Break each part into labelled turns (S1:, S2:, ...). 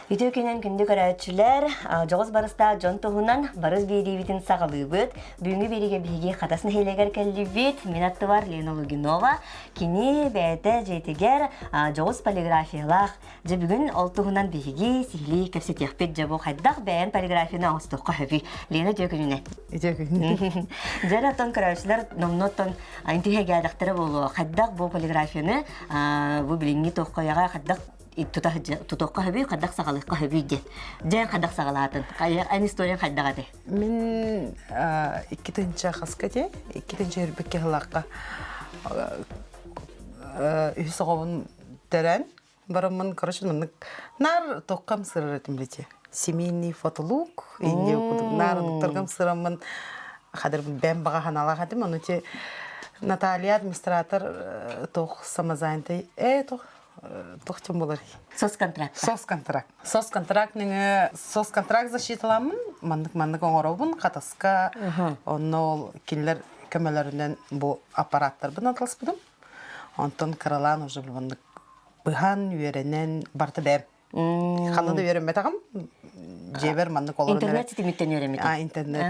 S1: Ütükenen күндү көрәтчүләр, жоғыз барыста жон тоғынан барыз бейдейбітін сағылыбыт, бүгінгі береге бігі қатасын хейлегер кәлібет, мен атты бар Лена Лугинова, кені бәйті жейтігер жоғыз полиграфиялақ, жа бүгін ол тоғынан бігі сихили көпсет яқпет жабу қайдақ бәйін полиграфияны ауыстыққа хөбі. Лена жөкініне.
S2: Жөкініне.
S1: Жар аттан көрәтчүләр номноттан интіге гәдіқтірі болу. Қайдақ бұл полиграфияны бұл білінгі тоққаяға қайдақ тутоққа хөбүй, қаддақ сағалыққа хөбүй де. Жән қаддақ сағалатын. Айн историян қаддаға де.
S2: Мен 2-ші қасқа де, 2-ші үрбекке ғылаққа үйсі қобын дәрән. Барымын, короче, нар тоққам сырыр етімлете. Семейный фотолук, инде оқыдық. Нар тұрғым сырымын, қадыр бән баға ханалаға дем. Оны те Наталья, администратор, тоқ самазайынды. Тоқ. Тоқтым болар.
S1: Соцконтракт.
S2: Соцконтракт защиталамын. Мандық оңыраубын. Қатасқа оны келер көмелерінен бұл аппараттар бұн атылыс бұдым. Онтын қаралан ұжы бұлбындық бұған үйерінен барты бәм. Қанады үйерін бәтағым. Жебер мандық олар.
S1: Интернет сетіметтен үйерін бәтағым?
S2: Интернет.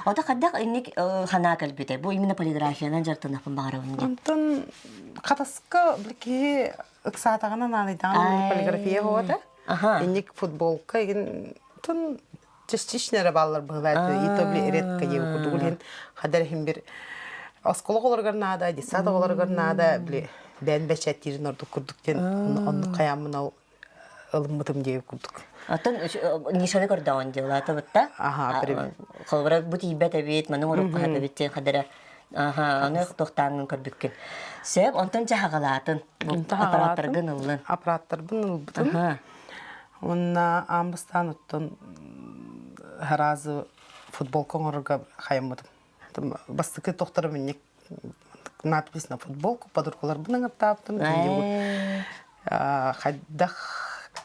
S1: Ода қаддақ үнік қана кәлбеті. Бұл именно полиграфиядан жартын апын бағарауын де.
S2: Онтын қатасқа білкі ұқсатағынан алайдағын полиграфия қоғады. Үнік футболка еген тұн частичнері балалар бұғылайды. Итоблі эретка еу күдігілген қадархин бір осколық оларғар нада, десадық оларғар нада, бән бәшәттерін орды күрдіктен оны қаямын ал ылымытым деу күрдік.
S1: Атын нишаны көрдіғын деулаты бұтта? Қолбыра бұт ебет әбет, мәнің ұрыққа әбеттен қадара аны тоқтаңын көрдіккен. Сөп, онтан жағалатын аппараттарғын ұлын?
S2: Аппараттарғын ұлбытын. Онна амбыстан ұттын ғаразы футболкон ұрыға қайымыдым. Бастықы тоқтарым енек надпись на футболку, подуркалар бұның аттаптым. Қайдақ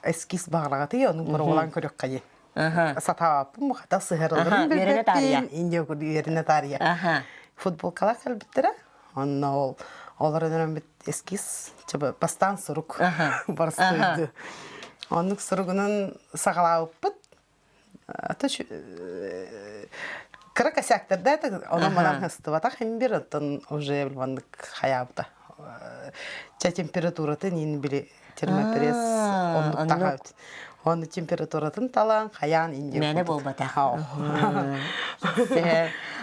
S2: эскиз бағылағаты, оның бір олан көрек қайын. Сатапым, қайдақ сығырылырым білбетпен, инде үйеріне тария. Футболкалар кәлбіттірі, олар өндірін біт эскиз, бастан сұрық барыстойды. Оның сұрығының сағалауып бұд, кыры косяктарда, оның манан хыстыватақ, hem bir атын уже білбандық қаябыда. Температуратын ені біле термопресс ондық тағауд. Оны температуратын талан, қаян инде.
S1: Мәні бол батақ.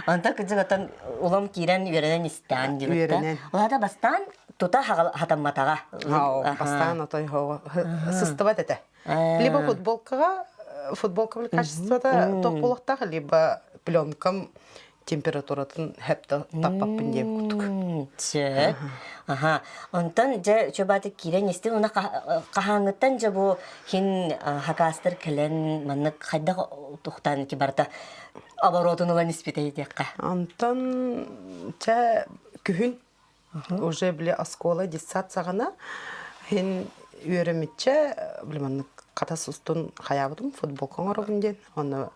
S1: Онта күнзің атын ұлым кейрен үйерінен істен дейбітті. Олада бастан тута хатамматаға.
S2: Бастан отой сыстыват әті. Либо футболка біл качествода тоқ болықтағы, либо пленкам температуратын хәпті таппаппын деп күттік.
S1: Сөп. Онтан жобаты кейрен естен, оны қағаңыттан жабу хин хакастыр кілін манны қайда тұқтан кебарда оборотын олан іспетейді еққа?
S2: Онтан күхін уже біле аскола десат сағана хин үйеремітче біліманны қатас ұстын қаябыдым футболкон орығынден. Оны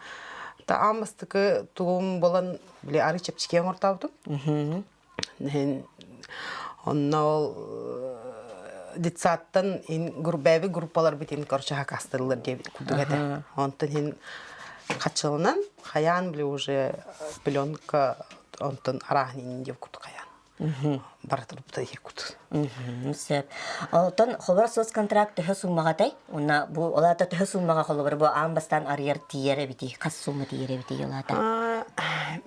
S2: амыстықы туғым болан біле ары чепчікен ортаудым. Онна ол детсаттан бәбі группалар бітен көрші хакастырылыр деп күдігеді. Онтан қатшылынан қаян біле уже пленка онтан арағын деп күді қаян. Баратыр бұта ек күді.
S1: Сөп. Олтан қолбар соцконтракт түхі сұлмағатай? Олата түхі сұлмаға қолбар бұл амбастан арияр тиері біті, қас сұлмы тиері біті елата?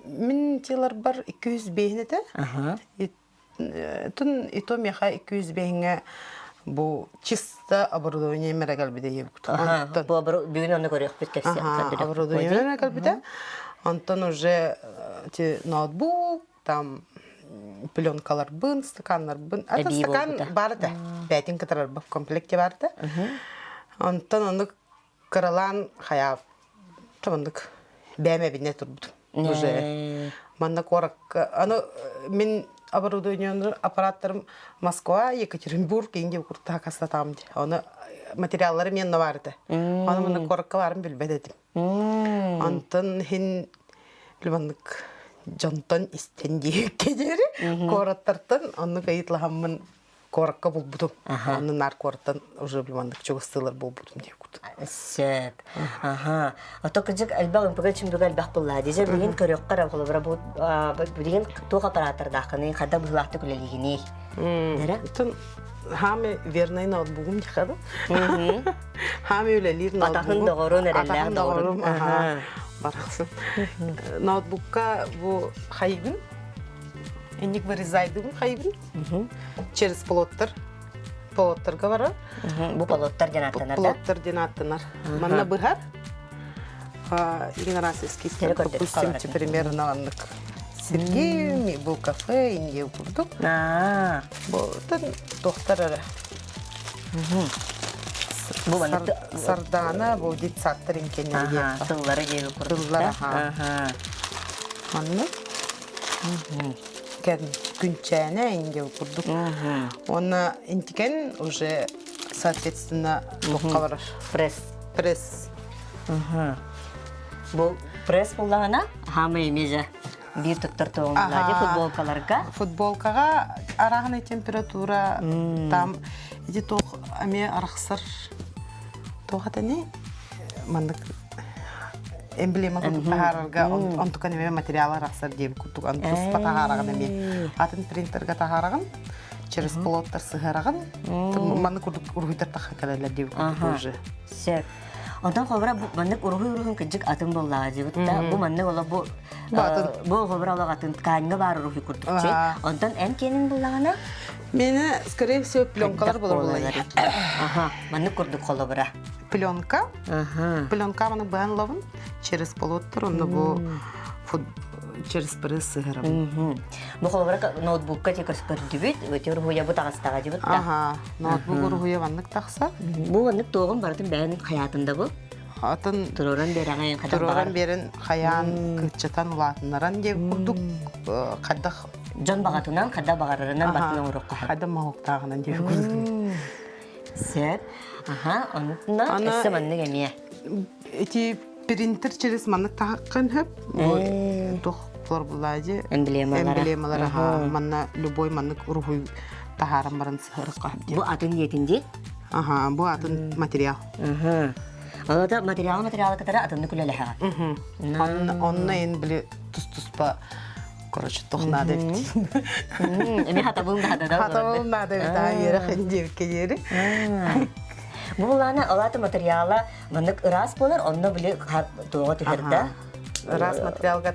S2: Мен тейлар бар 200 бейінеті. Түн ито меха 200 бейінге бұл чисто оборудование мерегал біде ек күді.
S1: Бүгін оны көрек біт кәпсе?
S2: Оборудование мерегал біде. Онтан уже ноутбук, там пленкалар бын, стаканлар бын. Ата стакан барды. 5 катарар в комплекте барды. Онтан оны қаралан қаяп. Тамандық бәме біне тұрбыды. Уже. Манда қорак. Мен оборудование аппараттарым Москва, Екатеринбург, инде күртті хакастатам де. Оны материаллары мен наварды. Оны мына коракка барын билбедетим. Антын хин билбандык жонтон истенди кедери кораттартан оны кайытлагамын коракка булбутум. Оны нар кораттан уже билбандык чогустылар булбутум деп курдук.
S1: Сеп. Ага. Ото кыжык албагын пыгачым бүгө албак булла. Деже биген көрөккара холобра бу биген ток аппаратырдакыны када булакты күлелигини. Дера?
S2: Тон хаме верный ноутбугум дихада. Хаме үлелир ноутбугум.
S1: Атахын догорун эреллер догорун.
S2: Барасın. Ноутбукка bu хайгын. Эник вырезайдым хайгын. Через полоттарга бара.
S1: Бу полоттар жанаттанар да?
S2: Полоттар жанаттанар. Манна быгар. Игнорасовский стиль, допустим, примерно аннык. Сергей, был кафе, инде курдук. Бұл доктор Сардана, бұл детсаттыр инкенерге.
S1: Тыллары жегі курдук.
S2: Тыллары, Манны. Күнчәне инде курдук. Оны интикен уже, соответственно, доққа барар. Пресс.
S1: Бұл пресс болағына хамы емеже bir тұттыр тоғымызлады футболкаларға?
S2: Футболкаға арағына температура там еде тоқ әме арақсыр тоғат әне мандық эмблема күтіп тағарарға он тұқан әме материал арақсыр дейм күтіп он тұспа тағарағын әме атын принтерға тағарағын через полоттар сығарағын маны күрдік ұрғыйтар таққа кәлелер дейм күтіп уже.
S1: Сәп. Ondan sonra bu manlık uruhu küçük atın bollağı cıvıtta bu manlık ola bu xobra ola atın kanına var uruhu kurdukçe. Ondan en kenin bollağına?
S2: Meni, скорее всего, пленкалар bulur bolayı.
S1: Aha, manlık kurduk xobra.
S2: Пленка. Пленка маны бән лавын. Через полоттар, онда bu через пресс сығырым.
S1: Bu xobra ноутбукка текер көрдүбіт, өте uruhuya bu tağыстаға cıvıtta.
S2: Ноутбук uruhuya vanlık taqsa.
S1: Bu vanlık doğum barıdın bәнін hayatında bu?
S2: Атын
S1: Тұроран берен қадан
S2: Тұроран берін қаян күтчатан ұлатынларан деп күрдік қаддақ.
S1: Жон бағатынан, қадда бағарырынан батынан ұрыққа.
S2: Қадда мағуқтағынан деп күрдік.
S1: Сәт. Онытына әсі манны кәмия.
S2: Эти принтер через маннык тағыққан хөп. Тоқ бұлар бұлады. Эмблемалар. Манна любой маннык ұрғой тағаран барын сығырыққа.
S1: Бұл атын етінде?
S2: Бұл атын материал.
S1: Олада материалы катара атымны күлелі ха.
S2: Онна ен біле тұс-тұспа, короче, тоқна деп.
S1: Эме хатабылын да да.
S2: Хатабылын да да еріқін деп кедері.
S1: Бұланы олаты материалы мұндық ырас болар, онны біле тоға түхерді.
S2: Ырас материалға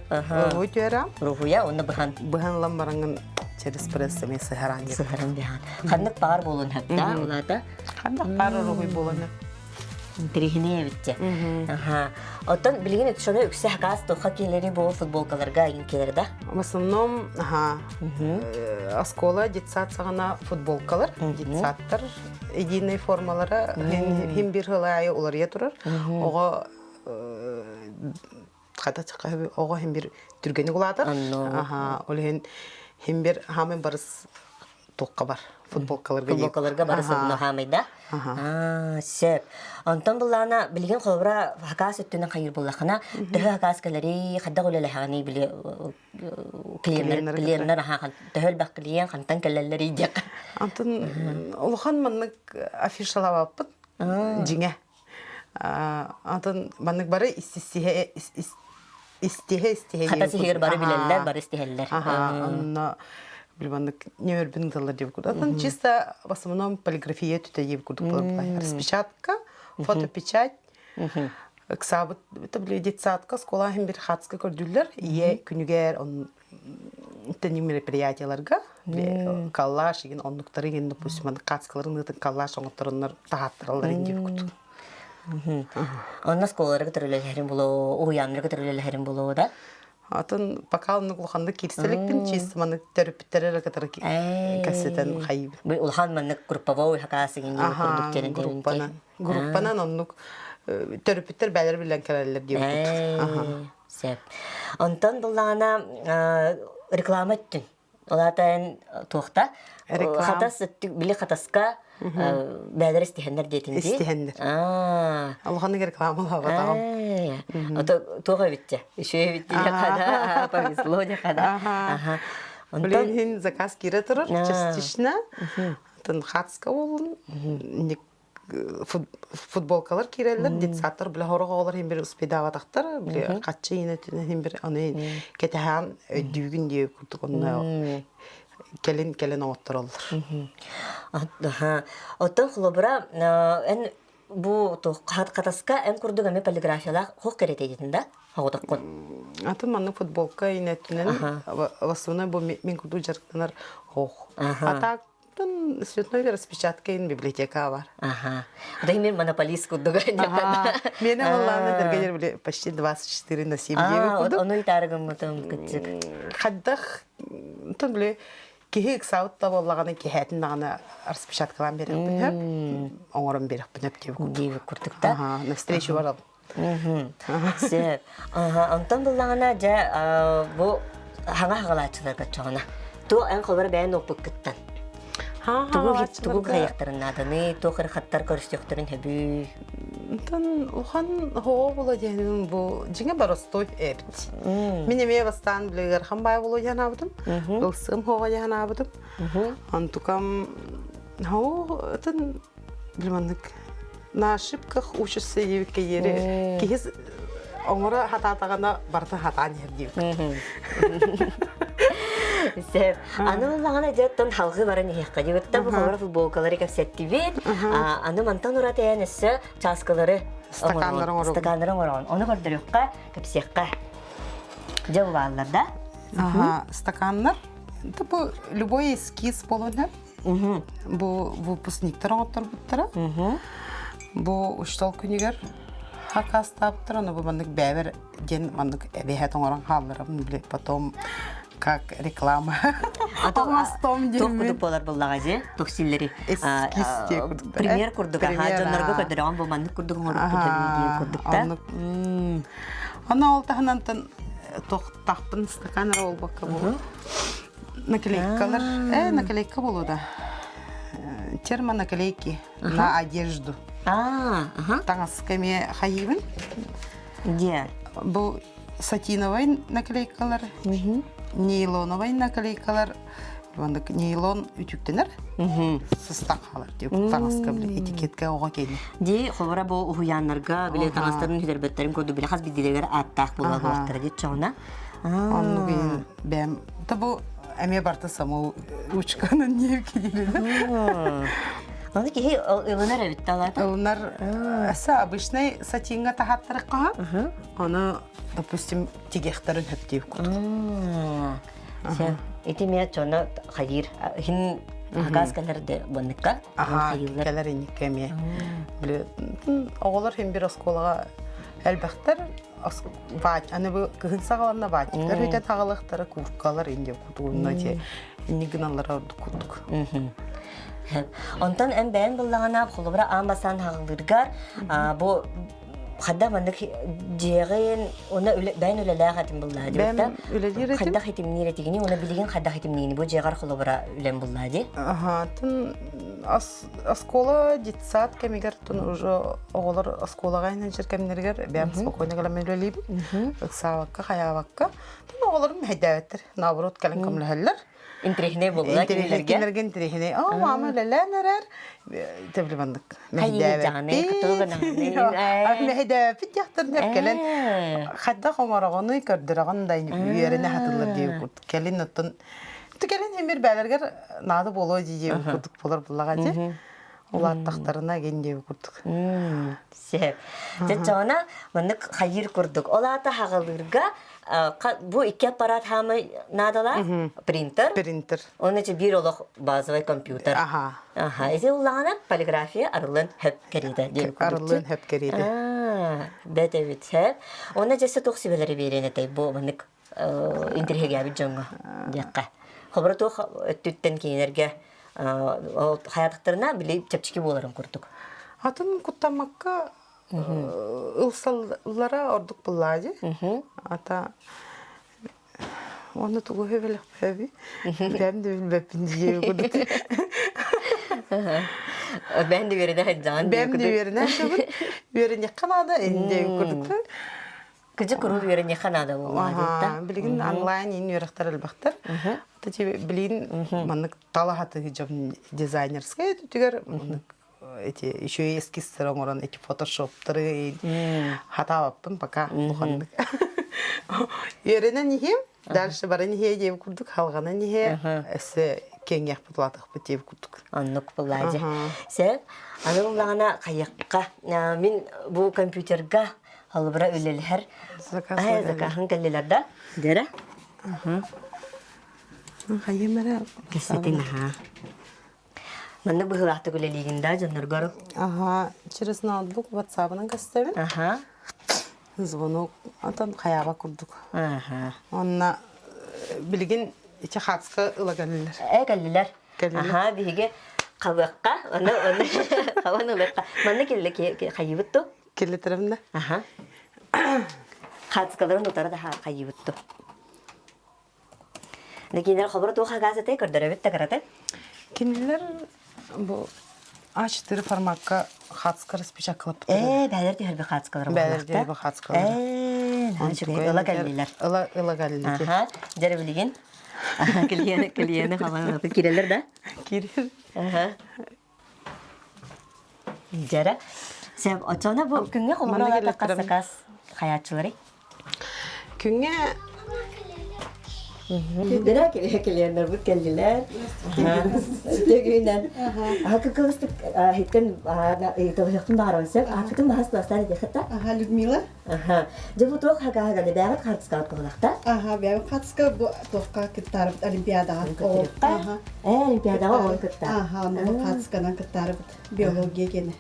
S2: руху түхерам.
S1: Рухуя, онны бұхан.
S2: Бұхан ламбарыңын через прессы мен сығаран деп.
S1: Сығаран бейхан. Қандық бағар болуын хәпті, олаты?
S2: Қандық бары руху болуын.
S1: Перехине битте. Оттан билген өтшөне үксе хакас тоқа келери бол футболкаларга ин келерда.
S2: В основном, оскола детсатсагана футболкалар, детсаттар единый формалары хим бир хылайы уларыя турар. Ого ката чакы ого хим бир түргени куладыр. Ол хим бир хамын барыс тоққа бар.
S1: Футболкаларга барысына хамайда. Сеп. Онтон булана билген хобра хакас өттүнөн кайыр буллахана, дөхө хакас келери хадда голеле хаганы биле клиенттер хахан дөхөл бак клиент хантан келелери дек.
S2: Антон улхан маннык афишалабаппыт жиңе. Антон маннык бары истихе
S1: хата сихир бары билелер, бары истихеллер.
S2: Анна Бливандык невербин дала девку. Там чисто в основном полиграфия тут девку. Распечатка, фотопечать. Ксабыт это были детсадка, школа химбирхатска көрдүллер. Ие күнүгер он тени мероприятияларга каллаш деген ондуктары ген допустим кацкаларын каллаш оңоттарындар тахаттыралар девку.
S1: Онна школаларга төрөлөрүн боло, уяндарга төрөлөрүн боло да.
S2: Атын покалны кулханды кирселектин чисто маны терапевттерге катары кассетен хайып.
S1: Бу улхан маны групповой хакасыгын курдук
S2: группанан оннук терапевттер бәлер билен келелер дип.
S1: Сеп. Онтон буллана реклама өттүн. Олатан тохта хатас биле хатаска бәдер истихендер дейтинди.
S2: Истихендер. Алғаны рекламалар батагам.
S1: Ото тога битте. Еще битте када, повезло када.
S2: Блин, заказ кире турар, частично. Тон хатска болун. Футболкалар кирелер, детсаттар биле хороголар хем бир успедава тактар, биле катчы ине хем бир аны кетехан өйдүгүн дие курдук онна. Келин оттыралар.
S1: Оттон хлобра эн бу то катаска эн курдук эме полиграфиялар хок керете един да? Агытыккын.
S2: Атын манны футболка инетинен васуна бу мен курду жарктанар хок. Атак цветной распечатка ин библиотека бар.
S1: Да и мен монополист курдук.
S2: Мен алланы дергелер биле почти 24 на 7 дегі курдук.
S1: Ону итарыгым мутум кытчык.
S2: Хаддах тон биле кихик саутта боллаганы кихетин даганы распечаткалан берип, оңорон берип деп
S1: курдук да.
S2: На встречу барам.
S1: Сеп. Антон буллагана жа бу хага-хагалаачыларга чогона. Ту эн холбар бәйн опук кыттан. Тугу каяктарын наданы, тохыр хаттар көрсөктөрүн хөбү.
S2: Тан ухан хоо бола дегенин бу жиңе баростой эрт. Мен эме бастан билегер хамбай боло жанабытым. Ылсым хоо жанабытым. Антукам хоо тан билмандык. На ошибках учишься евке ере. Кихис оңора хататагана барта хатан ердип.
S1: Сеп, аны лагана жаттан халгы барын яққа дебетта бу хабар футболкалары кепсеттибет. Аны мантан урат энесе часкалары стакандарын орон. Оны көрдөрөккө кепсекка. Жыл баллар да?
S2: Стакандар. Бу любой эскиз болон. Бу выпускниктер оңоттор буттара. Бу уштал күнүгөр хакас таптыр, аны бу мандык бәбер ген мандык эбехет оңорон халларын биле потом как реклама. Атомастом деми.
S1: Токудук болар буллага же, токсиллери.
S2: Эскисте курдук.
S1: Премьер курдук, жоннорго көдөргөн бу мандык курдук видео курдук да.
S2: Аны алтаханантан токтакпын стакандар болбакка бу. Наклейкалар, наклейка болуда. Термонаклейки на одежду. Таңаскаме хайыбын.
S1: Где?
S2: Бу сатиновый наклейкалар, нейлоновый наклейкалар. Нейлон ütüktенер. Сыстакалар деп таңаска биле этикетке ого келди.
S1: Ди хобара бу уяннарга биле таңастарын хидербеттерин көрдү биле хас бидилегер аттак була болуптыр деп чоңна.
S2: Аны бин бем табу эме барты саму учканын невке келди.
S1: Аны ки ылынар эбитталар.
S2: Ылынар аса обычный сатинга тахаттырыкка. Аны, допустим, тигехтерин хөптеп курдук.
S1: Этиме чона хайыр хин агаскаларды бонныкка.
S2: Келер иникеме. Биле оголор хем бир осколага элбахтар вач аны бу кыгын сагаланна вачтар өтө тагалыктары курткалар инде кутуна же нигналар курдук.
S1: Онтан эн бәйн буллагана холобра амбасан хагылыргар бу хадда мандык жеген оны бәйн үлелә хатим булла дибетта. Хадда хатим нире тигини оны билеген хадда хатим нини бу жегар холобра үлем булла ди.
S2: Тын оскола детсад кемигер тун уже оголор осколага айнан жеркемнергер бәм спокойно галамен үлелип. Ыксавакка хаявакка. Тын оголорун хәдәветтер. Наоборот кален камлахаллар.
S1: Интрихне булла
S2: кинелерге. Интрихне. Мама леләнерер. Тәблибандык. Мәһдәвет яктырнер келен. Хәдда хомараганы көрдөргән да үйәренә хатылар дип курт. Келен оттан. Келен хемер бәләргә нады боло дип курдук булар буллага ди. Улар тактарына ген дип курдук.
S1: Сеп. Жана мындык хайыр курдук. Олата хагылырга бу ике аппарат хамы надалар? Принтер. Оны че бир олох базовый компьютер. Эзе уллагана полиграфия арылын хөп кериде.
S2: Арылын хөп кериде.
S1: Бәте бит хөп. Оны жесе токсибелери берене тей бу мындык интерхеге бит жонга. Дякка. Хобра тох өттүттен кейинерге хаятыктарына биле чепчики боларын курдук.
S2: Атын куттамакка ылсаллара ордук буллади. Ата оны тугу хевелек беби. Бем де билбеппин диye курдук.
S1: Ben de verene haccan.
S2: Ben de verene şubun. Verene Kanada inde kurduk.
S1: Kıcı kuru verene Kanada bu adeta.
S2: Bilgin online in yörekler elbaktar. Taçı bilin manık talahatı hicam dizaynerskaya tütüger эти еще и эскизтер оңорон эти фотошоптары хата баппын пока бухандык. Еренен нихем дальше бара нихе деп курдук халгана нихе эсе кеңяк путлатык деп курдук.
S1: Аннык буллади. Сен аны уллагана каякка мен бу компьютерга албыра үлелер. Закахан келлелерде. Дере?
S2: Хайемера
S1: Кесетин ха. Манны быһылаахты күлелигинда жаннаргар.
S2: Ага, через ноутбук WhatsApp-ын кастебин.
S1: Ага.
S2: Звонок атан хаяба курдук.
S1: Ага.
S2: Онна билгин ичи хатска ылагалылар.
S1: Келлелер. Ага, биге кабакка, аны кабан улакка. Манны келле кайыбытту.
S2: Келе тарабында.
S1: Ага. Хатскаларын утарда кайыбытту. Некинер хабар туха газете көрдөрөбүт тагыраты.
S2: Кинилер bu A4 форматка хатска распечаткалап.
S1: Бәлер дәһәр бі хатскалар.
S2: Бәлер дәһәр бі хатскалар.
S1: Ыла галилер.
S2: Ыла галилер.
S1: Ага, жәрі білген. Кілияны қаманы алып келелер да?
S2: Келер.
S1: Ага. Жәрі. Сәп, отсона бұл күнге құмырала таққасы қаятшылары?
S2: Күнге
S1: Дера келелер бұд келелер. Тегінен. Кықығыстық хеттен тоғықтың бағар ойсып, ақытың бағас туастары декітті?
S3: Людмила.
S1: Жабу тоқ хағағаны бәғіт қартысқалып қылықта?
S3: Бәғіт қартысқа тоққа кіттарып олимпиадаға.
S1: Олимпиадаға ол кітті?
S3: Оны қартысқанан кіттарып биология кені.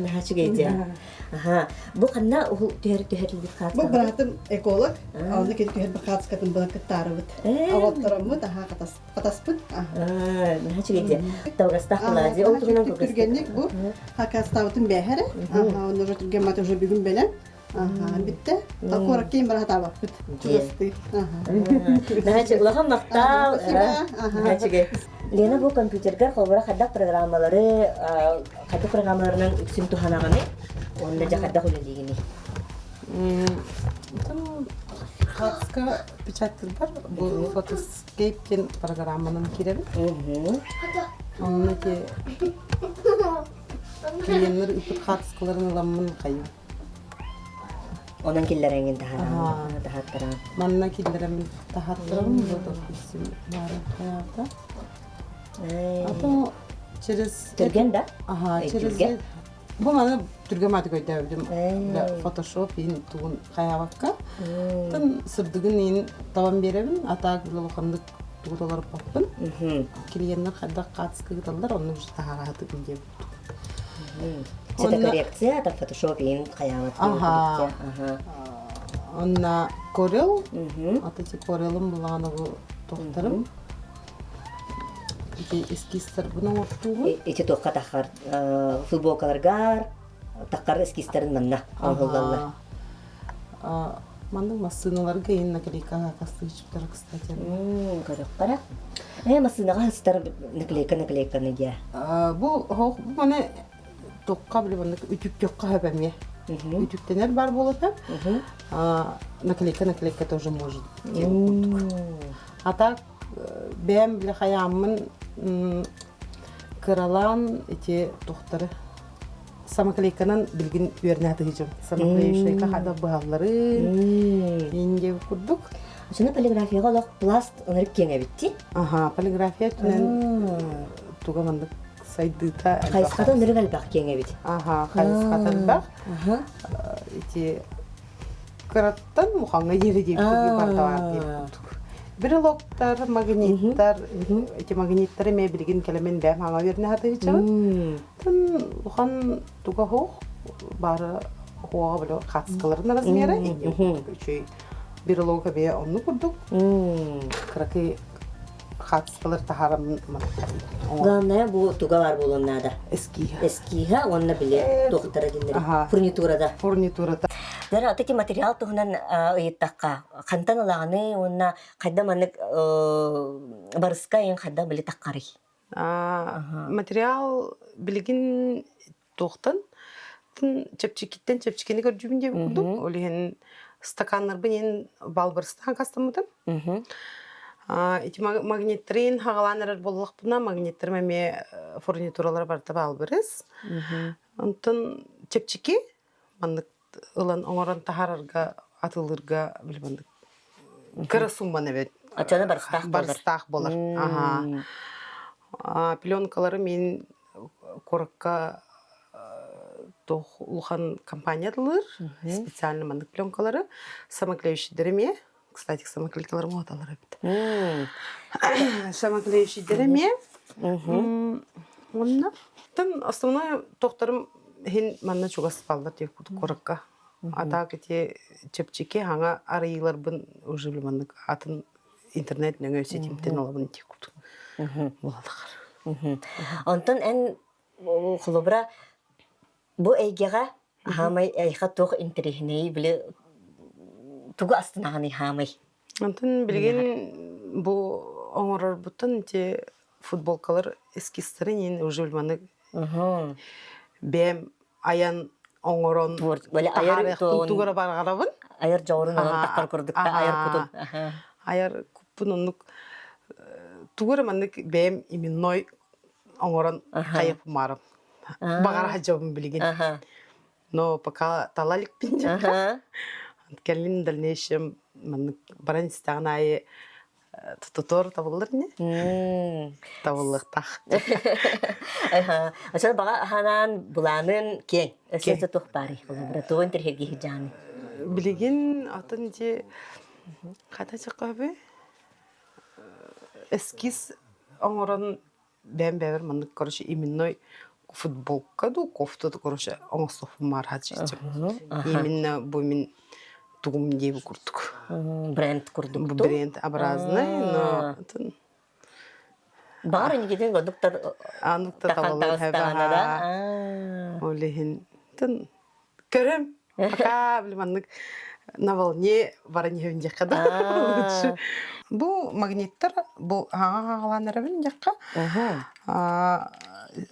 S1: Нәхачы кейді. Бұл қанна түйерлік қартысқа?
S3: Бұл бұратым эколог. Оны кеді түйерлік қартысқатын бұны кіттарып. Аваттырымы daha қатаспын.
S1: Нәхачы кейді. Тауғастақ қылади. Ол тұрынан көкісті?
S3: Түргенлік бұл. Хақастауытын бәхәрі. Оны уже түрген маты уже бүгін бәлен. Бітті. Қорак кейін бір хата бақ. Чүгісті.
S1: Нәхачы ұлаған мақтал. Нәхачы кейді. Лена бұл компьютергер қолбыра қаддақ программаларынан үксім туханағаны. Онда жақадда құлы дегені.
S2: хатска печаттыр бар. Бұл фотоскейптен программаның керебі. Оны те клиенттер үпіт хатскаларын ыламын қайым.
S1: Онан келлереңін тахаттыран.
S2: Манна келлерімін тахаттырым. Бұл өсім бары қаяқта. Ато через...
S1: Түрген да?
S2: Ага, через... Бұл маны түрген маты көйді өбдім. Фотошоп ең туғын қаябаққа. Тын сырдығын ең табан беремін. Атағы бұл оқандық туғыт оларып бақпын. Келгендер қайдақ қатысқы қыталдар, оны жүз тағаға атығын деп бұттық.
S1: Цвета коррекция, так фотошоп ең қаябаққа.
S2: Онна корел. Атати корелым бұлағаны бұл тоқтарым. Эскизтер бұның оқтуғы.
S1: Эти тоққа таққар футболкаларғар, таққар эскизтерін манна аңғылдалар.
S2: Мандың масыналарға ең наклейкаға қасты үшіптер, кстати.
S1: Көрік қара. Масынаға хастар наклейка неге?
S2: Бұл маны тоққа білі бұны үтік жоққа хөпәме. Үтіктенер бар болып әп. Наклейка тоже может. Атақ бәм білі қаямын кыралан эти тоқтары самоклейканан билгин үйеріне атығы жым. Самоклейшайка қада бағалары енге күрдік.
S1: Шына полиграфияға олақ пласт ұнырып кеңе бітті?
S2: Полиграфия түнен туғамандық сайдыта.
S1: Қайысқата ұнырып әлбақ кеңе бітті?
S2: Қайысқата әлбақ. Эти кыраттан мұқанға ері деп бардавар деп күрдік. Брелоктар, магниттар, эти магниттары мен билген келемен бәм аңа верне хаты чыгып. Тын ухан туга хох бары хуага биле хатскаларын размеры. Чөй брелокка бе онны курдук. Краки хатскалар тахарам.
S1: Главное бу тугалар болоннада.
S2: Эскиха,
S1: онна биле тоқтара динлери. Фурнитурада. Дара отеки материал туһунан ыйыттаққа. Қантан ылағаны, онна қайда манық барысқа ең қайда білі таққары.
S2: Материал билигин тоқтан чепчикиттен чепчикини көрдүбүн деп курдум. Олеген стаканнар бенен балбырстан кастамыдым. Эти магниттерин хагаланыр боллак буна магниттер мәме фурнитуралар барда балбырыз. Онтон чепчики мандык ылан оңорон тахарарга атылырга билбандык. Кырасумбан эбет.
S1: Ачаны
S2: Барстах болар. Пленкалары мен коракка улхан компаниядылыр. Специально мандык пленкалары. Самоклеющийдерме. Кстати, самоклейкалар моталар эбит. Самоклеющийдерме. Онна. Тан основной тохтарым хин манна чугас балдар деп коракка. Ата кете чепчики ханга арыйлар бын уже билмандык атын интернет нөңө сетимтен алабын деп курду. Боладыгар.
S1: Онтон эн хулубра бу эйгега хамай эйха тох интерехней биле тугу астынаганы хамай.
S2: Онтон билген бу оңорор бутун те футболкалар эскистерин уже билмандык. Бем аян оңорон
S1: Böyle ayar
S2: тугара баргарабын.
S1: Ayar жорун алан таккар курдукта ayar кутун.
S2: Ayar kuppununluk tugur mandık benim iminnoy oңорон kayıp marım. Bagara hacabım bilgin. No пока талалик пинчака. Келин дальнейшем mandık баран istağnayı tututор табылыр не? Табыллыктах.
S1: Ача бага ханан буланын кең. Эсете тохпари. Бара тугын терхеги хижаны.
S2: Bilgin atın je kata çakabe eskis oңорон ben bever mandık короче именной футболка ду кофта ду короче оңсоф мар хачичим. Именно бу мен тугум деп курдук.
S1: Бренд курдук.
S2: Бренд образный, но
S1: Бары нигеден годуктар
S2: анукта табылыр хаба. Олехин тын көрөм. Пока билмандык на волне варыньевин жакада. Бу магниттер, бу хагаланыр бин жакка.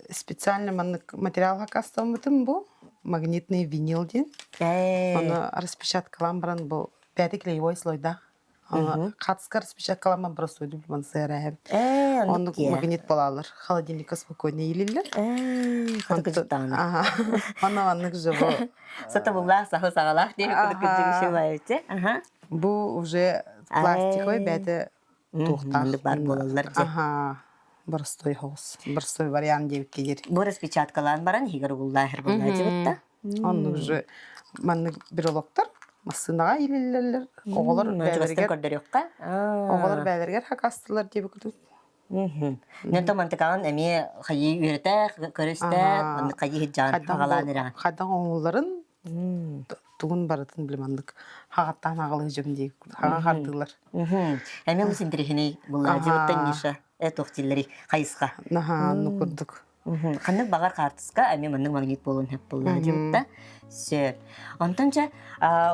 S2: Специально материалга кастамытым бу магнитный винилдин. Оны распечаткалам баран бу пяти клеевой слойда. Катскар распечаткаламан просто өйдү билман сырайым. Оны магнит болалар. Холодильникка спокойно илилер. Оны аннык жыбы.
S1: Сата булла сахы сагалах деп күдүк байыты.
S2: Бу уже пластиковый бәді туқтар.
S1: Бар болалар.
S2: Простой хоус. Простой вариант деп келер.
S1: Бу распечаткалан баран хигер буллахыр булла жыбытта.
S2: Оны уже манны бирологтар масынаға илелерлер. Оғалар бәлергер хакастылар деп күдік.
S1: Ненто мантыкаган эми хайы үйрөтө көрөстө кайы хиджан хагаланыра.
S2: Хадан оңуларын тугун баратын билмандык. Хагаттан агылы жөмдей хага хардылар.
S1: Эми мус интерехини булла жыбыттан ниша тохтиллери кайыска.
S2: Ну курдук.
S1: Ханны багар картыска эми мандык магнит болун хеп булла жыбытта. Сер. Антонча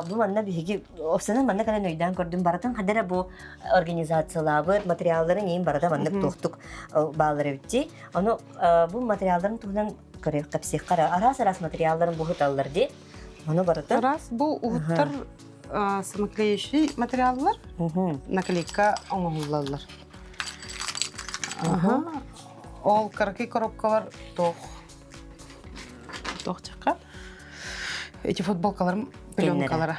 S1: бу манна биги опсана манна кана нойдан көрдүм баратын хадара бу организациялар материалдарын эң барада мандык тохтук баалар битти. Аны бу материалдарын тугунан көрөк капсек кара арас материалдарын бу хыталлар ди. Аны барата.
S2: Раз бу уттар самоклеющий материаллар. Наклейка оңоллалар. Ол караки коробкалар тох чакка. Эти футболкаларым пленкалары.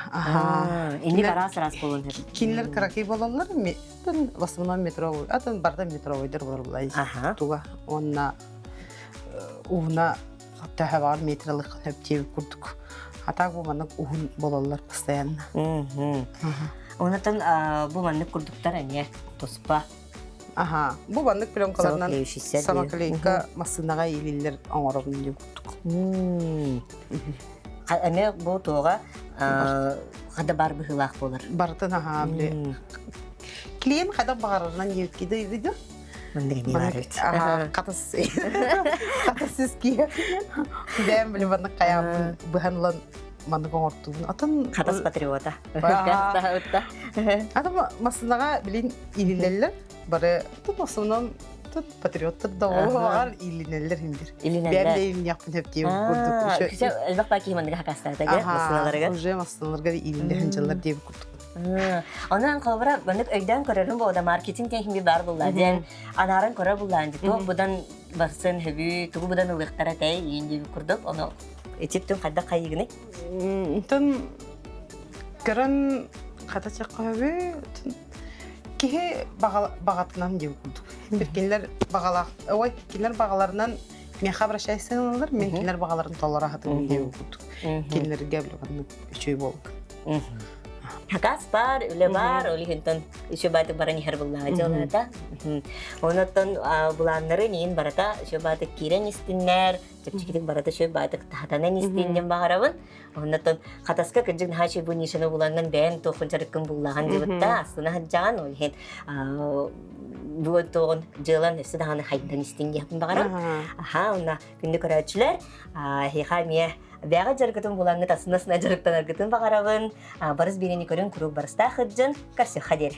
S1: Инди арас болон.
S2: Кинилер караки болалар. В основном метровый. Атын барда метровыйдер болар булай. Туга онна уна тахавар метрлык хеп курдук. Атак бу маннык уун болалар постоянно.
S1: Онатан бу маннык курдуктар эне тоспа.
S2: Бу маннык пленкаларынан самоклейка масынага илилер оңорон деп курдук.
S1: Эме бу тога када бар быхылак болар.
S2: Бартын биле. Клиент када багарынан епкиде үйдү.
S1: Мындыгы бар.
S2: Катасыз ки. Дем биле баны каям быханлан маны коңортуун. Атын
S1: катас патриота.
S2: Адам масынага билин илилерлер. Бары в основном тут патриоттар да олар илинеллер хиндер.
S1: Илинеллер.
S2: Бәм дә илин япын хеп дип күрдүк.
S1: Күйсе элбақ баки химандыға хакастатыга, басыналарыга.
S2: Уже массаларга илинде хинҗаллар дип күрдүк.
S1: Онан кобра бандык өйдән көрөрүн бода маркетинг техники бар булла ден анарын көрө буллан ди. Ток будан барсын хеби, тугу будан улыктара тай инде күрдүк. Оны этиптен кайда кайыгыны.
S2: Тон көрөн ката чакабы кихе багатынан дип күрдүк. Биркелер багалак, ой, килер багаларынан мен хабаршайсыңлар, мен килер багаларын толлара хатын дип күрдүк. Килерге билгән үчөй болук.
S1: Хакас бар, үле бар, оли хентон еще байтык барани хер булла жолата. Онотон буланнары нин барата, еще байтык кирен истиннер, чепчикитик барата еще байтык тахатанен истиннен багарабын. Онотон хатаска кыжык хачы бу нишаны буланган бен тохун жарыккын буллаган дебитта, астына хаджан ол хен бу тогон жылан сыдаганы хайдан истинге япын багарам. Онна күндү көрөчүлөр, хихамия бәға жаргытын булаңы тасына жарыктан аргытын бағарабын, барыз берені көрін күру барыста қыджын, қарсы қадер.